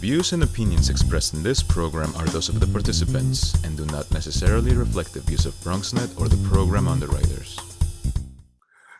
views and opinions expressed in this program are those of the participants and do not necessarily reflect the views of BronxNet or the program underwriters.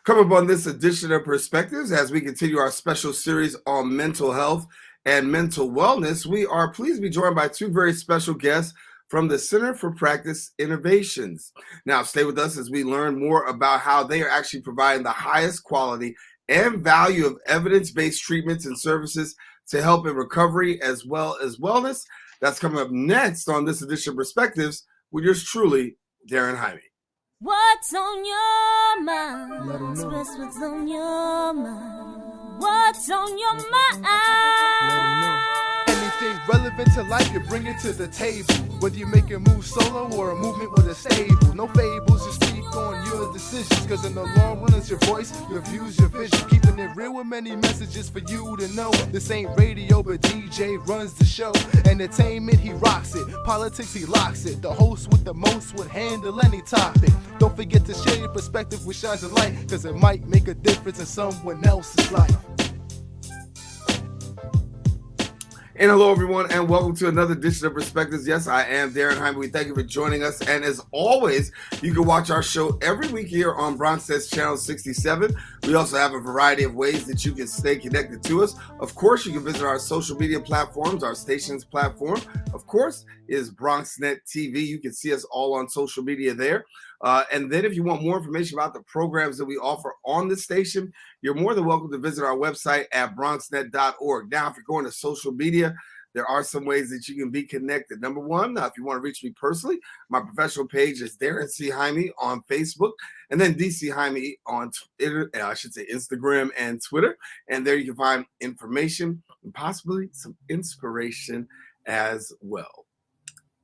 Coming up on this edition of Perspectives, as we continue our special series on mental health and mental wellness, we are pleased to be joined by two very special guests from the Center for Practice Innovations. Now, stay with us as we learn more about how they are actually providing the highest quality and value of evidence-based treatments and services to help in recovery as well as wellness. That's coming up next on this edition of Perspectives with yours truly, Daren Jaime. What's on your mind? Express what's on your mind. What's on your mind? Anything relevant to life, you bring it to the table. Whether you make a move solo or a movement with a stable. No fables, you speak on your decisions. Cause in the long run, it's your voice, your views, your vision. Keeping it real with many messages for you to know. This ain't radio, but DJ runs the show. Entertainment, he rocks it. Politics, he locks it. The host with the most would handle any topic. Don't forget to share your perspective with shines of light. Cause it might make a difference in someone else's life. And hello, everyone, and welcome to another edition of Perspectives. Yes, I am Daren Jaime. We thank you for joining us. And as always, you can watch our show every week here on BronxNet's Channel 67. We also have a variety of ways that you can stay connected to us. Of course, you can visit our social media platforms. Our station's platform, of course, is BronxNet TV. You can see us all on social media there. And then if you want more information about the programs that we offer on the station, you're more than welcome to visit our website at bronxnet.org. Now, if you're going to social media, there are some ways that you can be connected. Number one, if you want to reach me personally, my professional page is Daren C. Jaime on Facebook, and then DC Jaime on Twitter, Instagram and Twitter. And there you can find information and possibly some inspiration as well.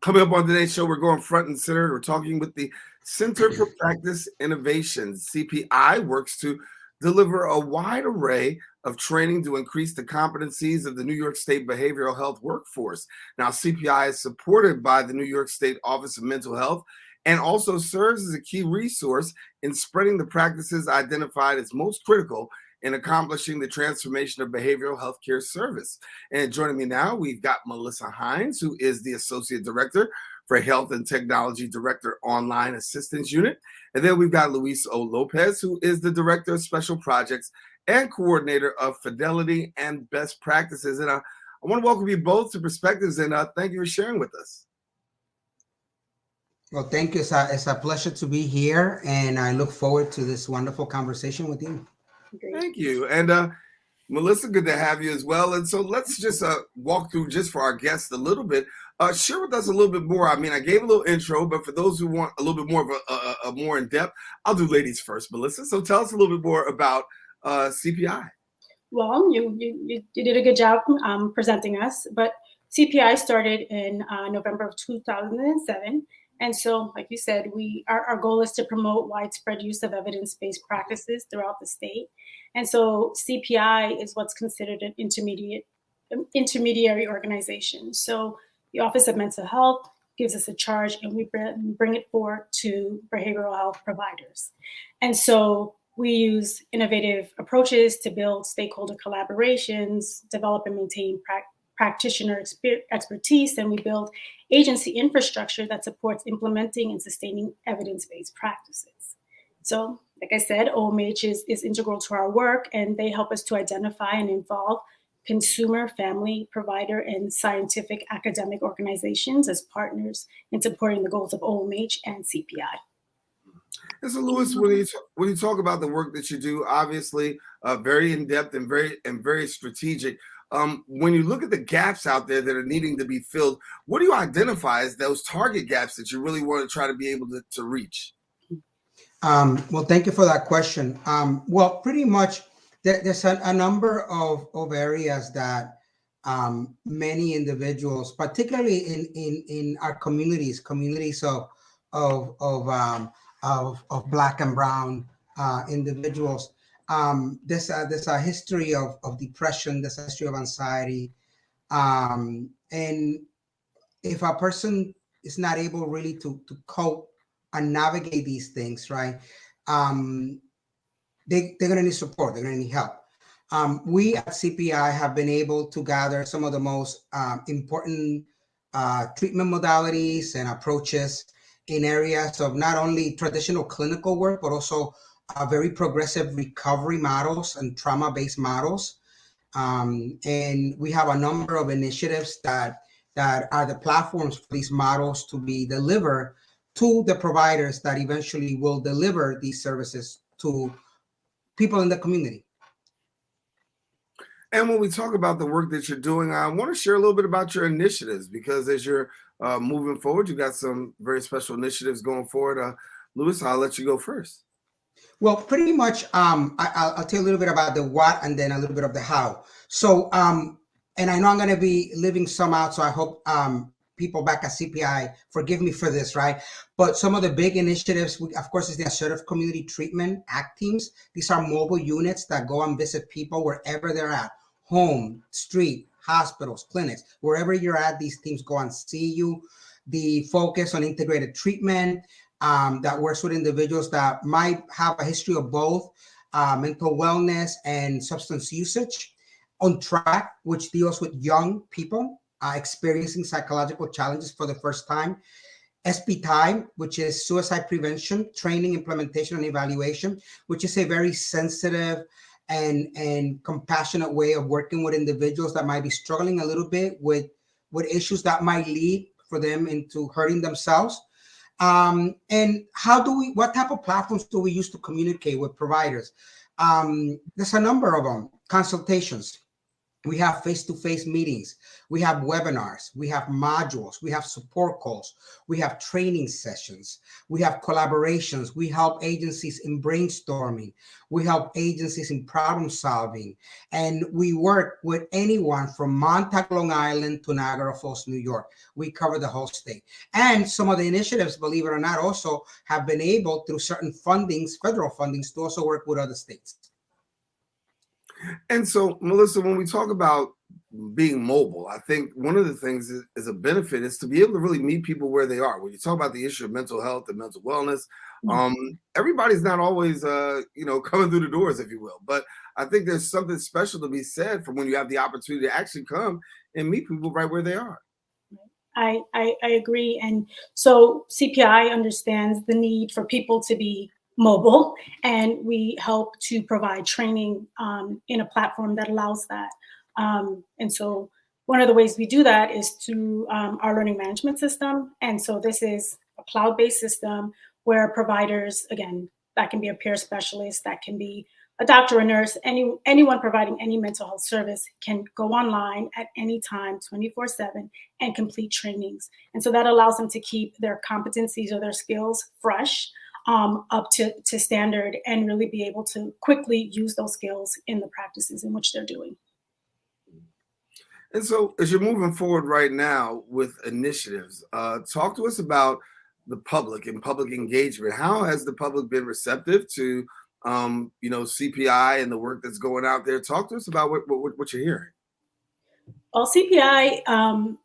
Coming up on today's show, we're going front and center. We're talking with the Center for Practice Innovations. CPI works to deliver a wide array of training to increase the competencies of the New York State behavioral health workforce. Now, CPI is supported by the New York State Office of Mental Health and also serves as a key resource in spreading the practices identified as most critical in accomplishing the transformation of behavioral health care service. And joining me now, we've got Melissa Hinds, who is the Associate Director for Health and Technology Director Online Assistance Unit. And then we've got Luis O. Lopez, who is the Director of Special Projects and Coordinator of Fidelity and Best Practices. And I want to welcome you both to Perspectives, and thank you for sharing with us. Well, thank you. It's a pleasure to be here, and I look forward to this wonderful conversation with you. Thank you. And Melissa, good to have you as well. And so let's just walk through, just for our guests, a little bit. Share with us a little bit more. I mean, I gave a little intro, but for those who want a little bit more of a more in-depth, I'll do ladies first, Melissa. So tell us a little bit more about CPI. Well, you did a good job presenting us, but CPI started in November of 2007. And so, like you said, our goal is to promote widespread use of evidence-based practices throughout the state. And so CPI is what's considered an intermediary organization. So the Office of Mental Health gives us a charge, and we bring it forward to behavioral health providers. And so we use innovative approaches to build stakeholder collaborations, develop and maintain practitioner expertise, and we build agency infrastructure that supports implementing and sustaining evidence-based practices. So, like I said, OMH is integral to our work, and they help us to identify and involve consumer, family, provider, and scientific academic organizations as partners in supporting the goals of OMH and CPI. And so, Luis, when you talk about the work that you do, obviously very in-depth and very strategic. When you look at the gaps out there that are needing to be filled, what do you identify as those target gaps that you really want to try to be able to reach? Well, thank you for that question. Well, pretty much there's a number of areas that many individuals, particularly in our communities of Black and Brown individuals, there's a history of depression, there's a history of anxiety, and if a person is not able really to cope and navigate these things, right, they're going to need support, they're going to need help. We at CPI have been able to gather some of the most important treatment modalities and approaches in areas of not only traditional clinical work, but also very progressive recovery models and trauma-based models. And we have a number of initiatives that are the platforms for these models to be delivered to the providers that eventually will deliver these services to people in the community. And when we talk about the work that you're doing, I want to share a little bit about your initiatives, because as you're moving forward, you got some very special initiatives going forward. Luis, I'll let you go first. Well, pretty much, I'll tell you a little bit about the what and then a little bit of the how. So, and I know I'm going to be leaving some out, so I hope people back at CPI forgive me for this, right? But some of the big initiatives, of course, is the Assertive Community Treatment ACT teams. These are mobile units that go and visit people wherever they're at, home, street, hospitals, clinics, wherever you're at, these teams go and see you. The focus on integrated treatment that works with individuals that might have a history of both mental wellness and substance usage. On Track, which deals with young people experiencing psychological challenges for the first time. SPTI, which is suicide prevention, training, implementation, and evaluation, which is a very sensitive and compassionate way of working with individuals that might be struggling a little bit with issues that might lead for them into hurting themselves. And what type of platforms do we use to communicate with providers? There's a number of them. Consultations. We have face-to-face meetings. We have webinars. We have modules. We have support calls. We have training sessions. We have collaborations. We help agencies in brainstorming. We help agencies in problem solving. And we work with anyone from Montauk, Long Island to Niagara Falls, New York. We cover the whole state. And some of the initiatives, believe it or not, also have been able, through certain fundings, federal fundings, to also work with other states. And so, Melissa, when we talk about being mobile, I think one of the things is a benefit is to be able to really meet people where they are. When you talk about the issue of mental health and mental wellness, everybody's not always, coming through the doors, if you will. But I think there's something special to be said from when you have the opportunity to actually come and meet people right where they are. I agree. And so CPI understands the need for people to be mobile, and we help to provide training in a platform that allows that. And so one of the ways we do that is through our learning management system. And so this is a cloud-based system where providers, again, that can be a peer specialist, that can be a doctor, a nurse, anyone providing any mental health service can go online at any time, 24/7, and complete trainings. And so that allows them to keep their competencies or their skills fresh, up to standard, and really be able to quickly use those skills in the practices in which they're doing. And so as you're moving forward right now with initiatives, talk to us about the public and public engagement. How has the public been receptive to, CPI and the work that's going out there? Talk to us about what you're hearing. Well, CPI,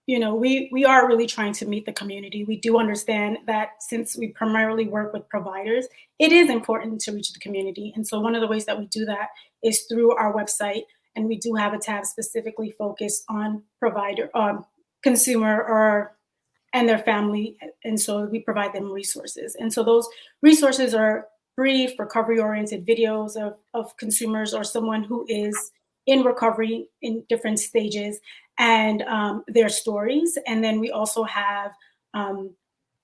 we are really trying to meet the community. We do understand that since we primarily work with providers, it is important to reach the community. And so one of the ways that we do that is through our website. And we do have a tab specifically focused on provider, consumer and their family. And so we provide them resources. And so those resources are brief, recovery-oriented videos of consumers or someone who is in recovery in different stages, and their stories. And then we also have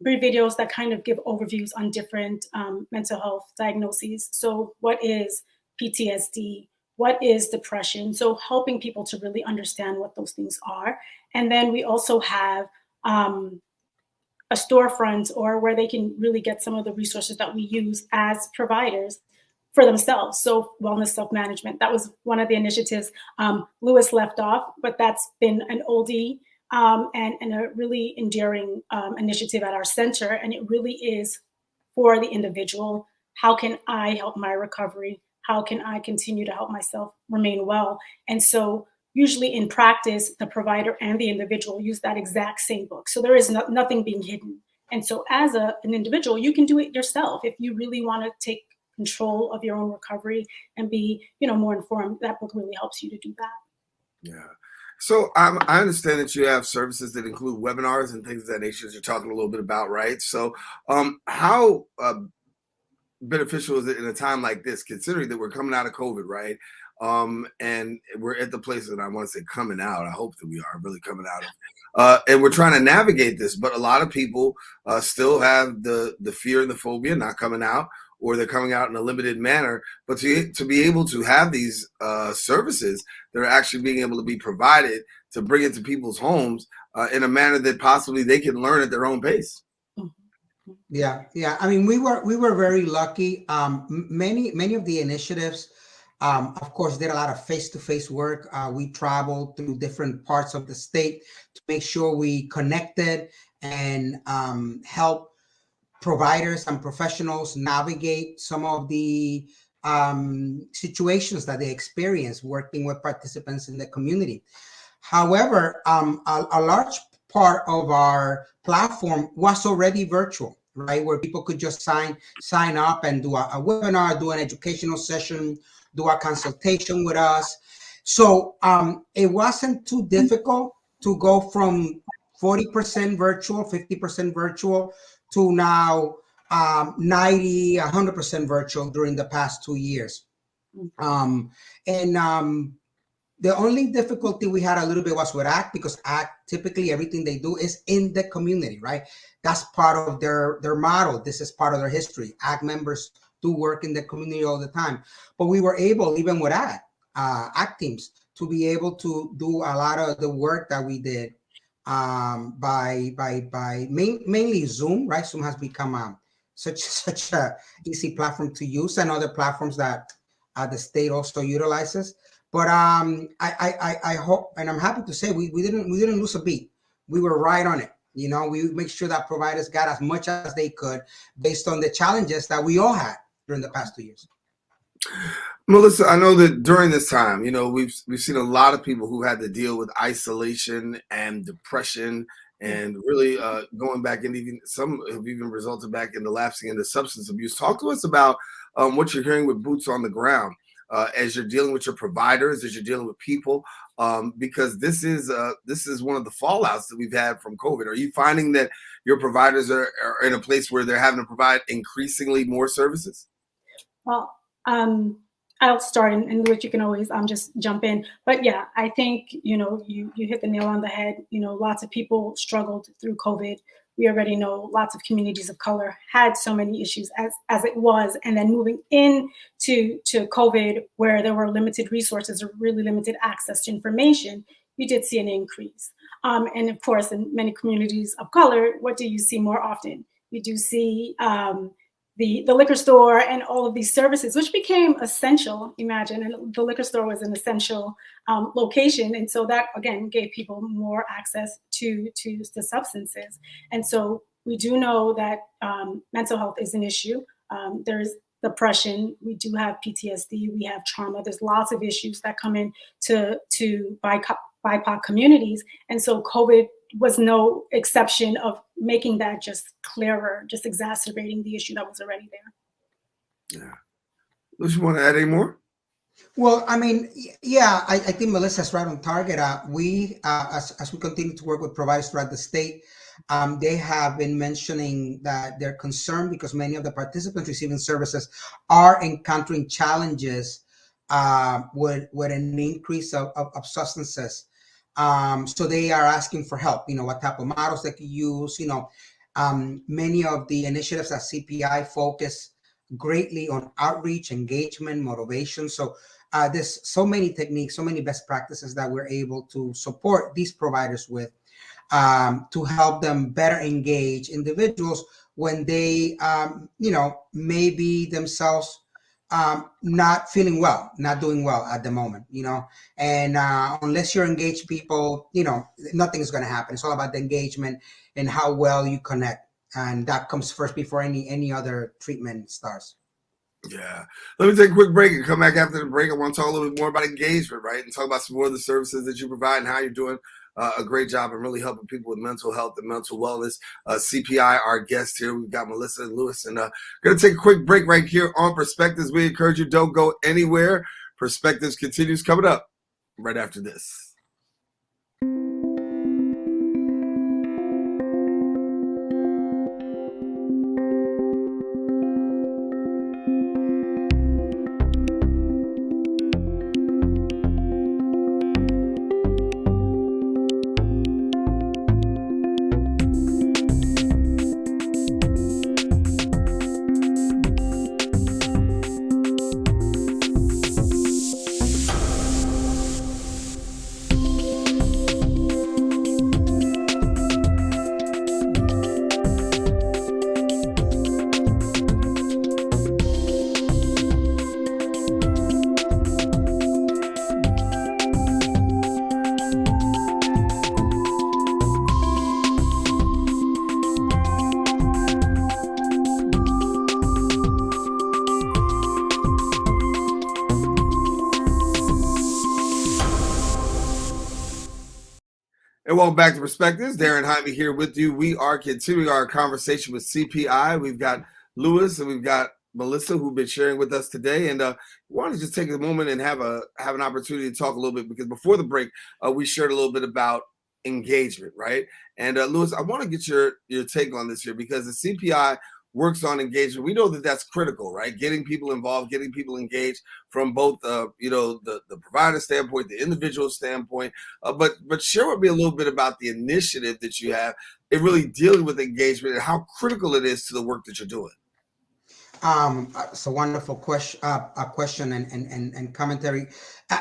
brief videos that kind of give overviews on different mental health diagnoses. So what is PTSD? What is depression? So helping people to really understand what those things are. And then we also have a storefront, or where they can really get some of the resources that we use as providers for themselves. So wellness self-management, that was one of the initiatives Luis left off, but that's been an oldie and a really endearing initiative at our center. And it really is for the individual. How can I help my recovery? How can I continue to help myself remain well? And so usually in practice, the provider and the individual use that exact same book. So there is nothing being hidden. And so as an individual, you can do it yourself. If you really want to take control of your own recovery and be, more informed. That book really helps you to do that. Yeah. So I understand that you have services that include webinars and things of that nature that you're talking a little bit about, right? So how beneficial is it in a time like this, considering that we're coming out of COVID, right? And we're at the place that I want to say coming out. I hope that we are really coming out of, and we're trying to navigate this. But a lot of people still have the fear and the phobia not coming out, or they're coming out in a limited manner. But to be able to have these services that are actually being able to be provided to bring it to people's homes in a manner that possibly they can learn at their own pace. Yeah. I mean, we were very lucky. Many of the initiatives, of course, did a lot of face-to-face work. We traveled through different parts of the state to make sure we connected and help providers and professionals navigate some of the situations that they experience working with participants in the community. However, a large part of our platform was already virtual, right? Where people could just sign up and do a webinar, do an educational session, do a consultation with us. So it wasn't too difficult to go from 40% virtual, 50% virtual to now 90, 100% virtual during the past 2 years. The only difficulty we had a little bit was with ACT, because ACT, typically everything they do is in the community, right? That's part of their model. This is part of their history. ACT members do work in the community all the time. But we were able, even with ACT teams, to be able to do a lot of the work that we did by mainly Zoom, right? Zoom has become such a easy platform to use, and other platforms that the state also utilizes. But I hope, and I'm happy to say, we didn't lose a beat. We were right on it. We make sure that providers got as much as they could based on the challenges that we all had during the past 2 years. Melissa, I know that during this time, we've seen a lot of people who had to deal with isolation and depression, and really going back, and even some have even resulted back into lapsing into substance abuse. Talk to us about what you're hearing with boots on the ground as you're dealing with your providers, as you're dealing with people, because this is one of the fallouts that we've had from COVID. Are you finding that your providers are in a place where they're having to provide increasingly more services? Well, I'll start, and Rich, you can always just jump in. But yeah, I think, you hit the nail on the head. Lots of people struggled through COVID. We already know lots of communities of color had so many issues as it was. And then moving into COVID, where there were limited resources or really limited access to information, you did see an increase. And of course, in many communities of color, what do you see more often? You do see the liquor store and all of these services, which became essential. Imagine, and the liquor store was an essential location, and so that again gave people more access to the substances. And so we do know that mental health is an issue. There's depression. We do have PTSD. We have trauma. There's lots of issues that come in to BIPOC communities, and so COVID was no exception of making that just clearer, just exacerbating the issue that was already there. Yeah. Lucy, you want to add any more? Well, I mean, yeah, I think Melissa's right on target. We, as we continue to work with providers throughout the state, they have been mentioning that they're concerned because many of the participants receiving services are encountering challenges with an increase of substances. So they are asking for help, what type of models they could use. Many of the initiatives at CPI focus greatly on outreach, engagement, motivation. So there's so many techniques, so many best practices that we're able to support these providers with to help them better engage individuals when they, maybe themselves not feeling well, not doing well at the moment, and unless you're engaged people, nothing is going to happen. It's all about the engagement and how well you connect. And that comes first before any other treatment starts. Yeah. Let me take a quick break and come back after the break. I want to talk a little bit more about engagement, right? And talk about some more of the services that you provide and how you're doing a great job in really helping people with mental health and mental wellness. CPI, our guest here, we've got Melissa and Lewis, and going to take a quick break right here on Perspectives. We encourage you, don't go anywhere. Perspectives continues coming up right after this. And welcome back to Perspectives. Daren Jaime here with you. We are continuing our conversation with CPI. We've got Lewis and we've got Melissa who've been sharing with us today. And we want to just take a moment and have an opportunity to talk a little bit, because before the break, we shared a little bit about engagement, right? And Lewis, I want to get your take on this here, because the CPI works on engagement. We know that that's critical, right? Getting people involved, getting people engaged from both, the provider standpoint, the individual standpoint. But share with me a little bit about the initiative that you have in really dealing with engagement and how critical it is to the work that you're doing. It's a wonderful question and commentary.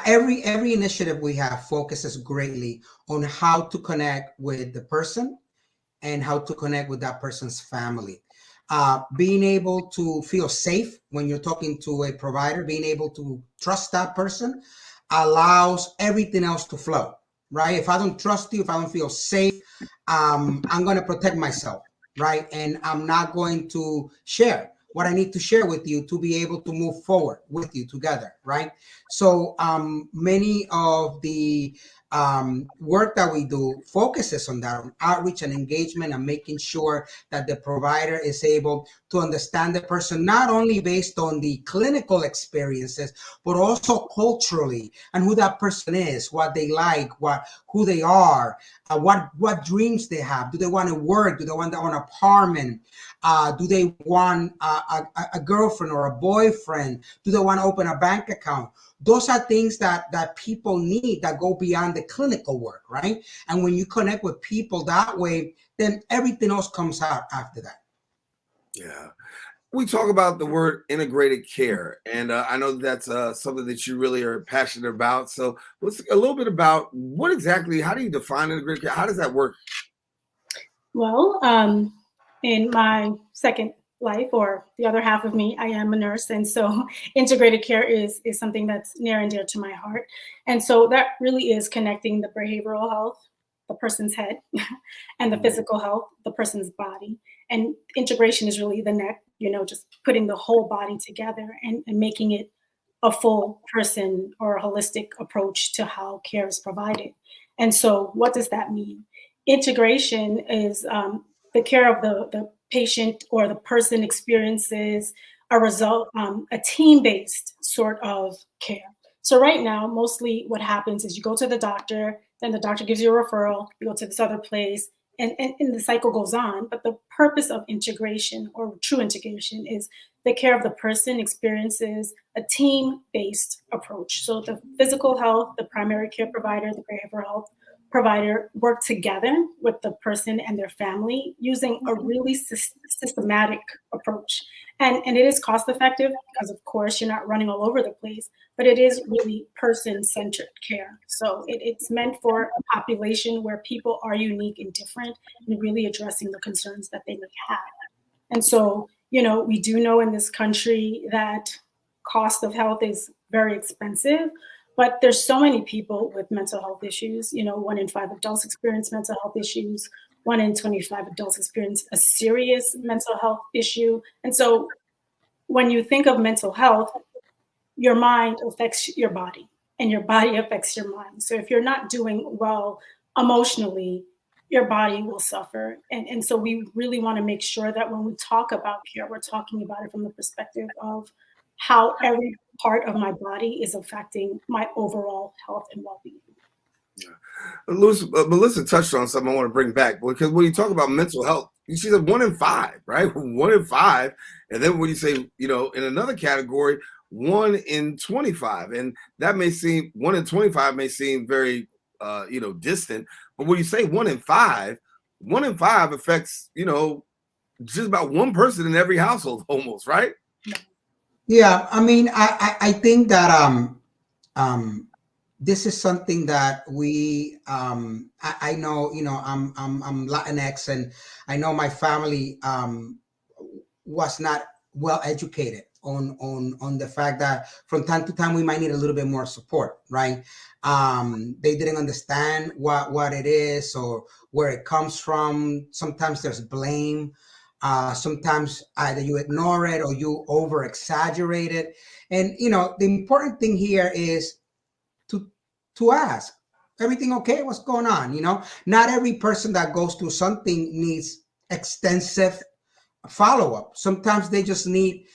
Every initiative we have focuses greatly on how to connect with the person and how to connect with that person's family. Being able to feel safe when you're talking to a provider, being able to trust that person allows everything else to flow, right? If I don't trust you, if I don't feel safe, I'm going to protect myself, right? And I'm not going to share what I need to share with you to be able to move forward with you together, right? So many of the work that we do focuses on that, on outreach and engagement, and making sure that the provider is able to understand the person, not only based on the clinical experiences, but also culturally, and who that person is, what they like, who they are, what dreams they have. Do they want to work? Do they want their own apartment? Do they want a girlfriend or a boyfriend? Do they want to open a bank account? Those are things that people need that go beyond the clinical work, right? And when you connect with people that way, then everything else comes out after that. Yeah. We talk about the word integrated care, and I know that's something that you really are passionate about. So let's a little bit about how do you define integrated care? How does that work? Well, in my second life, or the other half of me, I am a nurse. And so integrated care is something that's near and dear to my heart. And so that really is connecting the behavioral health, the person's head, and the physical health, the person's body. And integration is really the neck, just putting the whole body together and making it a full person or a holistic approach to how care is provided. And so what does that mean? Integration is the care of the patient or the person experiences a team-based sort of care. So right now, mostly what happens is you go to the doctor, then the doctor gives you a referral, you go to this other place, and the cycle goes on. But the purpose of integration, or true integration, is the care of the person experiences a team-based approach. So the physical health, the primary care provider, the behavioral health provider work together with the person and their family using a really systematic approach. And it is cost effective because, of course, you're not running all over the place, but it is really person-centered care. So it's meant for a population where people are unique and different, and really addressing the concerns that they may have. And so, we do know in this country that cost of health is very expensive. But there's so many people with mental health issues. 1 in 5 adults experience mental health issues. 1 in 25 adults experience a serious mental health issue. And so when you think of mental health, your mind affects your body and your body affects your mind. So if you're not doing well emotionally, your body will suffer. And so we really want to make sure that when we talk about care, we're talking about it from the perspective of how every part of my body is affecting my overall health and well-being. Yeah. Melissa touched on something I want to bring back, because when you talk about mental health, you see that 1 in 5, right? 1 in 5. And then when you say, in another category, 1 in 25, and that may seem 1 in 25 may seem very, distant. But when you say 1 in 5, 1 in 5 affects, just about one person in every household almost, right? Yeah, I mean, I think that this is something that we I know, I'm Latinx, and I know my family was not well educated on the fact that from time to time we might need a little bit more support, right? They didn't understand what it is or where it comes from. Sometimes there's blame. Sometimes either you ignore it or you over exaggerate it. And the important thing here is to ask, everything okay? What's going on? Not every person that goes through something needs extensive follow-up. Sometimes they just need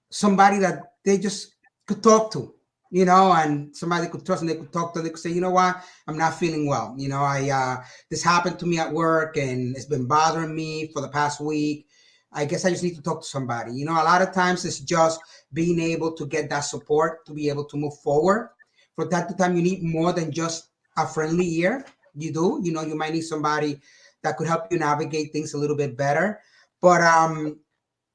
somebody that they just could talk to, and somebody could trust, and they could talk to. They could say, you know what, I'm not feeling well. I this happened to me at work, and it's been bothering me for the past week. I guess I just need to talk to somebody. A lot of times it's just being able to get that support to be able to move forward. From time to time, you need more than just a friendly ear. You do, you might need somebody that could help you navigate things a little bit better. But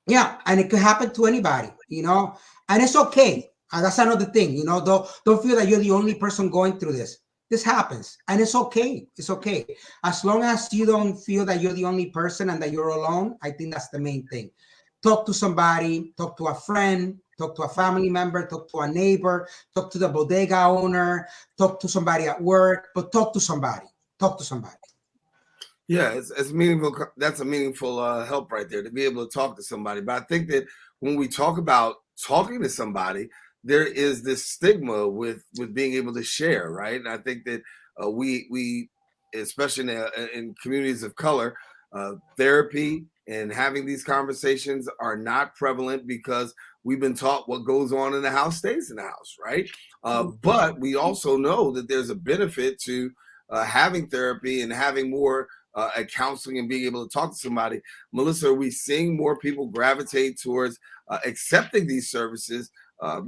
yeah, and it could happen to anybody, and it's okay. And that's another thing, don't feel that you're the only person going through this. This happens, and it's okay. It's okay. As long as you don't feel that you're the only person and that you're alone, I think that's the main thing. Talk to somebody, talk to a friend, talk to a family member, talk to a neighbor, talk to the bodega owner, talk to somebody at work, but talk to somebody. Talk to somebody. Yeah, it's meaningful. That's a meaningful help right there, to be able to talk to somebody. But I think that when we talk about talking to somebody, there is this stigma with being able to share, right? And I think that we especially in communities of color, therapy and having these conversations are not prevalent, because we've been taught what goes on in the house stays in the house, right? But we also know that there's a benefit to having therapy and having more at counseling and being able to talk to somebody. Melissa, are we seeing more people gravitate towards accepting these services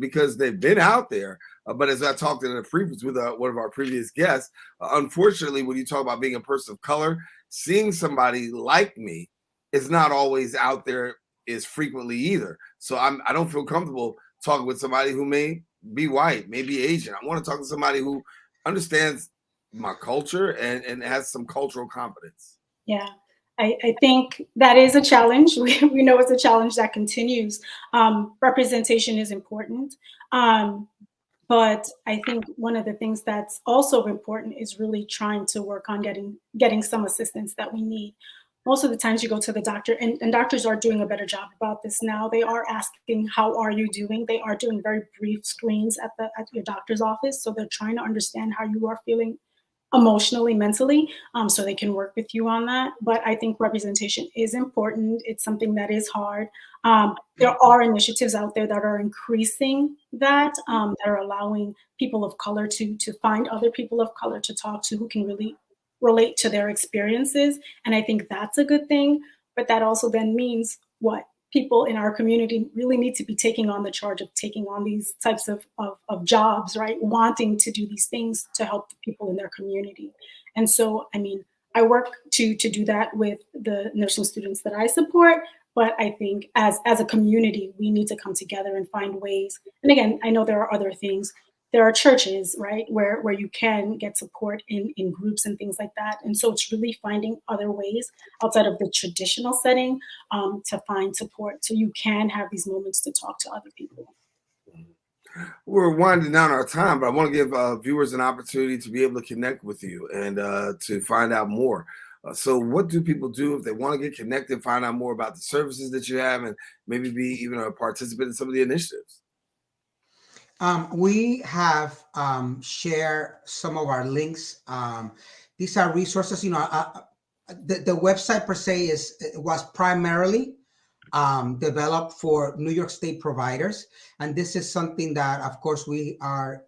because they've been out there? But as I talked in a previous with one of our previous guests, unfortunately, when you talk about being a person of color, seeing somebody like me is not always out there as frequently either. So I don't feel comfortable talking with somebody who may be white, may be Asian. I want to talk to somebody who understands my culture and has some cultural competence. Yeah, I think that is a challenge. We know it's a challenge that continues. Representation is important. But I think one of the things that's also important is really trying to work on getting some assistance that we need. Most of the times you go to the doctor, and doctors are doing a better job about this now. They are asking, how are you doing? They are doing very brief screens at your doctor's office. So they're trying to understand how you are feeling emotionally, mentally, so they can work with you on that. But I think representation is important. It's something that is hard. There are initiatives out there that are increasing that are allowing people of color to find other people of color to talk to who can really relate to their experiences. And I think that's a good thing. But that also then means what? People in our community really need to be taking on the charge of taking on these types of jobs, right? Wanting to do these things to help the people in their community. And so, I mean, I work to do that with the nursing students that I support, but I think as a community, we need to come together and find ways. And again, I know there are other things. There are churches, right, where you can get support in groups and things like that. And so it's really finding other ways outside of the traditional setting to find support so you can have these moments to talk to other people. We're winding down our time, but I want to give viewers an opportunity to be able to connect with you and to find out more. So what do people do if they want to get connected, find out more about the services that you have, and maybe be even a participant in some of the initiatives? We have shared some of our links these are resources. The website per se was primarily developed for New York State providers, and this is something that, of course, we are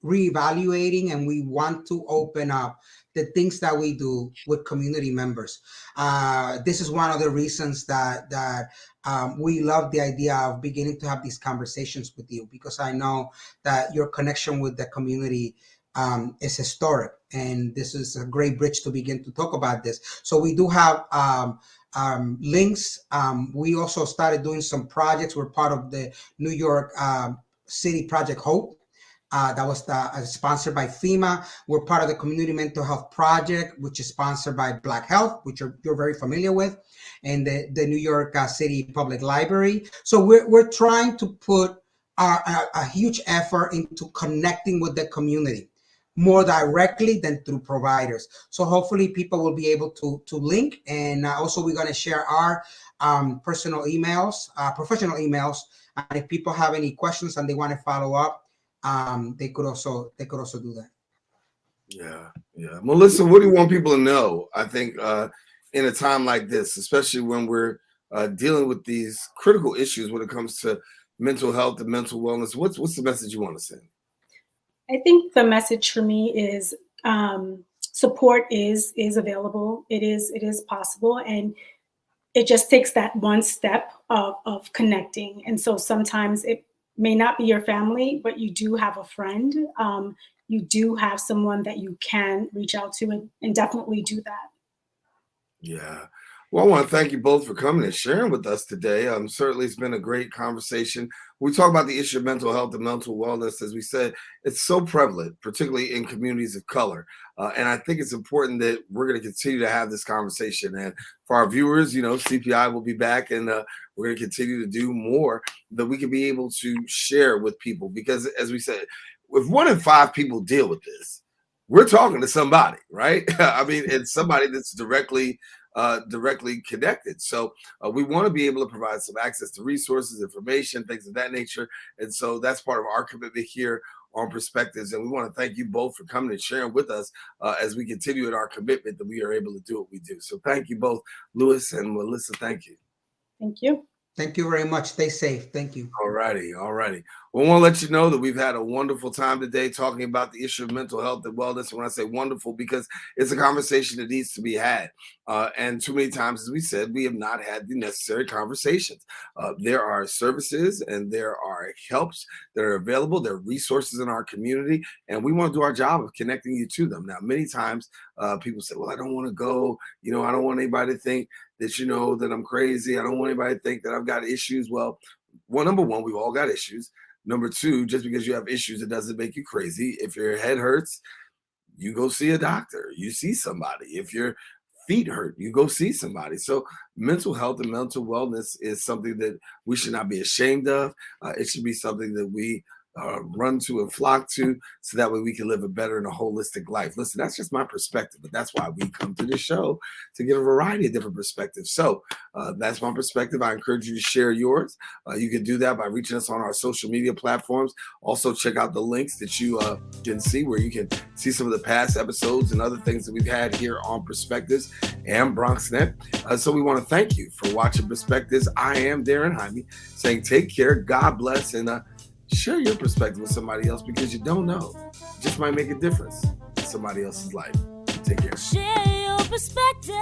reevaluating, and we want to open up the things that we do with community members. This is one of the reasons that we love the idea of beginning to have these conversations with you, because I know that your connection with the community is historic, and this is a great bridge to begin to talk about this. So we do have links. We also started doing some projects. We're part of the New York City Project Hope. That was sponsored by FEMA. We're part of the Community Mental Health Project, which is sponsored by Black Health, which you're very familiar with, and the New York City Public Library. So we're trying to put a huge effort into connecting with the community more directly than through providers. So hopefully people will be able to link. And also we're going to share our personal emails, professional emails. And if people have any questions and they want to follow up, they could also do that. Yeah. Melissa, what do you want people to know? I think in a time like this, especially when we're dealing with these critical issues when it comes to mental health and mental wellness, what's the message you want to send? I think the message for me is support is available. It is possible, and it just takes that one step of connecting. And so sometimes it may not be your family, but you do have a friend. You do have someone that you can reach out to, and definitely do that. Yeah. Well, I want to thank you both for coming and sharing with us today. Certainly it's been a great conversation. We talk about the issue of mental health and mental wellness. As we said, it's so prevalent, particularly in communities of color. And I think it's important that we're going to continue to have this conversation. And for our viewers, CPI will be back, and we're going to continue to do more that we can be able to share with people. Because as we said, if 1 in 5 people deal with this, we're talking to somebody, right? I mean, it's somebody that's directly connected. So we want to be able to provide some access to resources, information, things of that nature. And so that's part of our commitment here on Perspectives. And we want to thank you both for coming and sharing with us as we continue in our commitment that we are able to do what we do. So thank you both, Luis and Melissa. Thank you. Thank you. Thank you very much. Stay safe. Thank you. All righty. Well, I want to let you know that we've had a wonderful time today talking about the issue of mental health and wellness. And when I say wonderful, because it's a conversation that needs to be had. And too many times, as we said, we have not had the necessary conversations. There are services and there are helps that are available. There are resources in our community, and we want to do our job of connecting you to them. Now, many times people say, well, I don't want to go. I don't want anybody to think that, that I'm crazy. I don't want anybody to think that I've got issues. Well, number one, we've all got issues. Number two, just because you have issues, it doesn't make you crazy. If your head hurts, you go see a doctor. You see somebody. If your feet hurt, you go see somebody. So mental health and mental wellness is something that we should not be ashamed of. It should be something that we run to and flock to, so that way we can live a better and a holistic life. Listen, that's just my perspective, but that's why we come to this show, to get a variety of different perspectives. So that's my perspective. I encourage you to share yours. You can do that by reaching us on our social media platforms. Also, check out the links that you can see, where you can see some of the past episodes and other things that we've had here on Perspectives and BronxNet. So we want to thank you for watching Perspectives. I am Daren Jaime, saying take care, God bless, and share your perspective with somebody else, because you don't know. It just might make a difference in somebody else's life. Take care. Share your perspective.